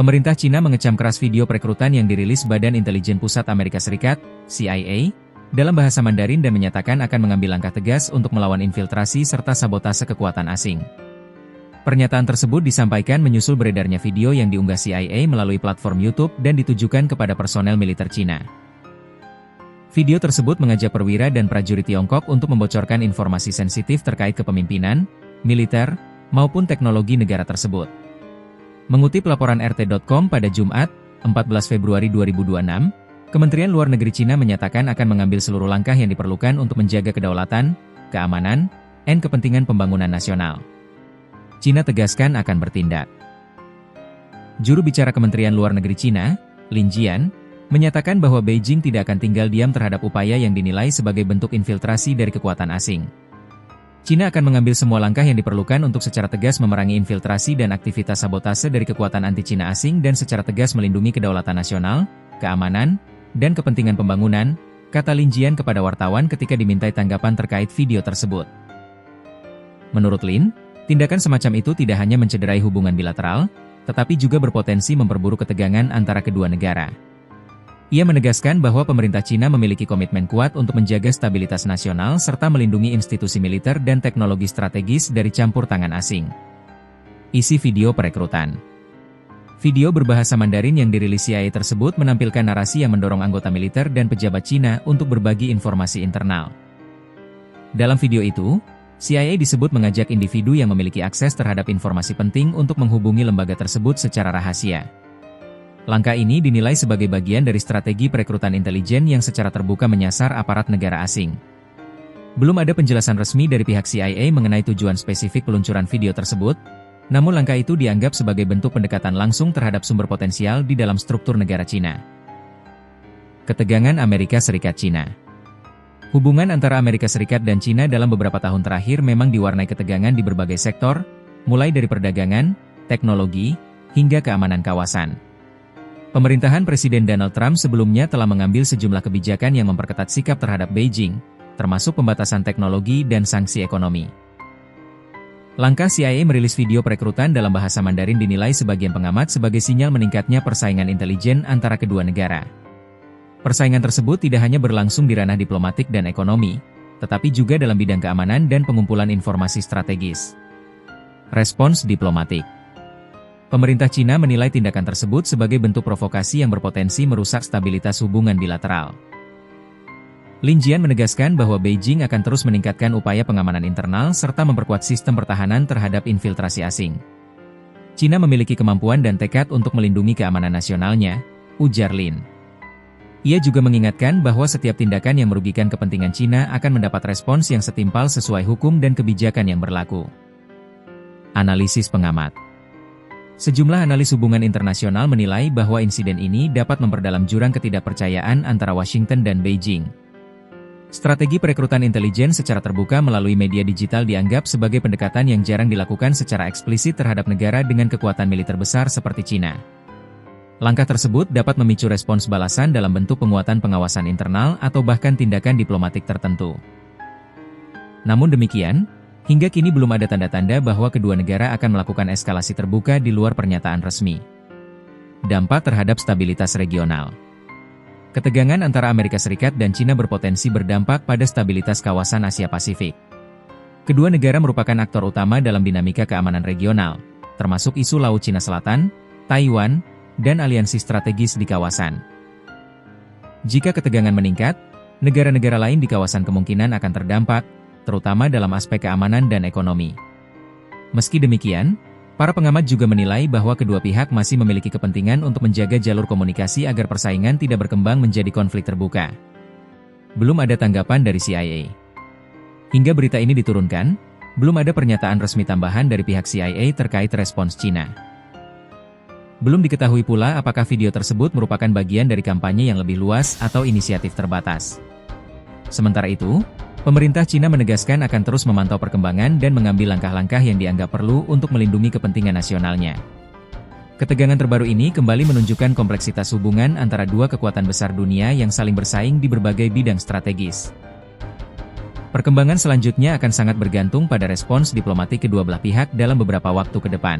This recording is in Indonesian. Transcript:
Pemerintah Cina mengecam keras video perekrutan yang dirilis Badan Intelijen Pusat Amerika Serikat, CIA, dalam bahasa Mandarin dan menyatakan akan mengambil langkah tegas untuk melawan infiltrasi serta sabotase kekuatan asing. Pernyataan tersebut disampaikan menyusul beredarnya video yang diunggah CIA melalui platform YouTube dan ditujukan kepada personel militer Cina. Video tersebut mengajak perwira dan prajurit Tiongkok untuk membocorkan informasi sensitif terkait kepemimpinan, militer, maupun teknologi negara tersebut. Mengutip laporan RT.com pada Jumat, 14 Februari 2026, Kementerian Luar Negeri Cina menyatakan akan mengambil seluruh langkah yang diperlukan untuk menjaga kedaulatan, keamanan, dan kepentingan pembangunan nasional. Cina tegaskan akan bertindak. Juru bicara Kementerian Luar Negeri Cina, Lin Jian, menyatakan bahwa Beijing tidak akan tinggal diam terhadap upaya yang dinilai sebagai bentuk infiltrasi dari kekuatan asing. Cina akan mengambil semua langkah yang diperlukan untuk secara tegas memerangi infiltrasi dan aktivitas sabotase dari kekuatan anti-Cina asing dan secara tegas melindungi kedaulatan nasional, keamanan, dan kepentingan pembangunan, kata Lin Jian kepada wartawan ketika dimintai tanggapan terkait video tersebut. Menurut Lin, tindakan semacam itu tidak hanya mencederai hubungan bilateral, tetapi juga berpotensi memperburuk ketegangan antara kedua negara. Ia menegaskan bahwa pemerintah Cina memiliki komitmen kuat untuk menjaga stabilitas nasional serta melindungi institusi militer dan teknologi strategis dari campur tangan asing. Isi video perekrutan. Video berbahasa Mandarin yang dirilis CIA tersebut menampilkan narasi yang mendorong anggota militer dan pejabat Cina untuk berbagi informasi internal. Dalam video itu, CIA disebut mengajak individu yang memiliki akses terhadap informasi penting untuk menghubungi lembaga tersebut secara rahasia. Langkah ini dinilai sebagai bagian dari strategi perekrutan intelijen yang secara terbuka menyasar aparat negara asing. Belum ada penjelasan resmi dari pihak CIA mengenai tujuan spesifik peluncuran video tersebut, namun langkah itu dianggap sebagai bentuk pendekatan langsung terhadap sumber potensial di dalam struktur negara Cina. Ketegangan Amerika Serikat-Cina. Hubungan antara Amerika Serikat dan Cina dalam beberapa tahun terakhir memang diwarnai ketegangan di berbagai sektor, mulai dari perdagangan, teknologi, hingga keamanan kawasan. Pemerintahan Presiden Donald Trump sebelumnya telah mengambil sejumlah kebijakan yang memperketat sikap terhadap Beijing, termasuk pembatasan teknologi dan sanksi ekonomi. Langkah CIA merilis video perekrutan dalam bahasa Mandarin dinilai sebagian pengamat sebagai sinyal meningkatnya persaingan intelijen antara kedua negara. Persaingan tersebut tidak hanya berlangsung di ranah diplomatik dan ekonomi, tetapi juga dalam bidang keamanan dan pengumpulan informasi strategis. Respons diplomatik. Pemerintah Cina menilai tindakan tersebut sebagai bentuk provokasi yang berpotensi merusak stabilitas hubungan bilateral. Lin Jian menegaskan bahwa Beijing akan terus meningkatkan upaya pengamanan internal serta memperkuat sistem pertahanan terhadap infiltrasi asing. Cina memiliki kemampuan dan tekad untuk melindungi keamanan nasionalnya, ujar Lin. Ia juga mengingatkan bahwa setiap tindakan yang merugikan kepentingan Cina akan mendapat respons yang setimpal sesuai hukum dan kebijakan yang berlaku. Analisis pengamat. Sejumlah analis hubungan internasional menilai bahwa insiden ini dapat memperdalam jurang ketidakpercayaan antara Washington dan Beijing. Strategi perekrutan intelijen secara terbuka melalui media digital dianggap sebagai pendekatan yang jarang dilakukan secara eksplisit terhadap negara dengan kekuatan militer besar seperti Cina. Langkah tersebut dapat memicu respons balasan dalam bentuk penguatan pengawasan internal atau bahkan tindakan diplomatik tertentu. Namun demikian, hingga kini belum ada tanda-tanda bahwa kedua negara akan melakukan eskalasi terbuka di luar pernyataan resmi. Dampak terhadap stabilitas regional. Ketegangan antara Amerika Serikat dan Cina berpotensi berdampak pada stabilitas kawasan Asia Pasifik. Kedua negara merupakan aktor utama dalam dinamika keamanan regional, termasuk isu Laut Cina Selatan, Taiwan, dan aliansi strategis di kawasan. Jika ketegangan meningkat, negara-negara lain di kawasan kemungkinan akan terdampak, terutama dalam aspek keamanan dan ekonomi. Meski demikian, para pengamat juga menilai bahwa kedua pihak masih memiliki kepentingan untuk menjaga jalur komunikasi agar persaingan tidak berkembang menjadi konflik terbuka. Belum ada tanggapan dari CIA. Hingga berita ini diturunkan, belum ada pernyataan resmi tambahan dari pihak CIA terkait respons Cina. Belum diketahui pula apakah video tersebut merupakan bagian dari kampanye yang lebih luas atau inisiatif terbatas. Sementara itu, pemerintah Cina menegaskan akan terus memantau perkembangan dan mengambil langkah-langkah yang dianggap perlu untuk melindungi kepentingan nasionalnya. Ketegangan terbaru ini kembali menunjukkan kompleksitas hubungan antara dua kekuatan besar dunia yang saling bersaing di berbagai bidang strategis. Perkembangan selanjutnya akan sangat bergantung pada respons diplomatik kedua belah pihak dalam beberapa waktu ke depan.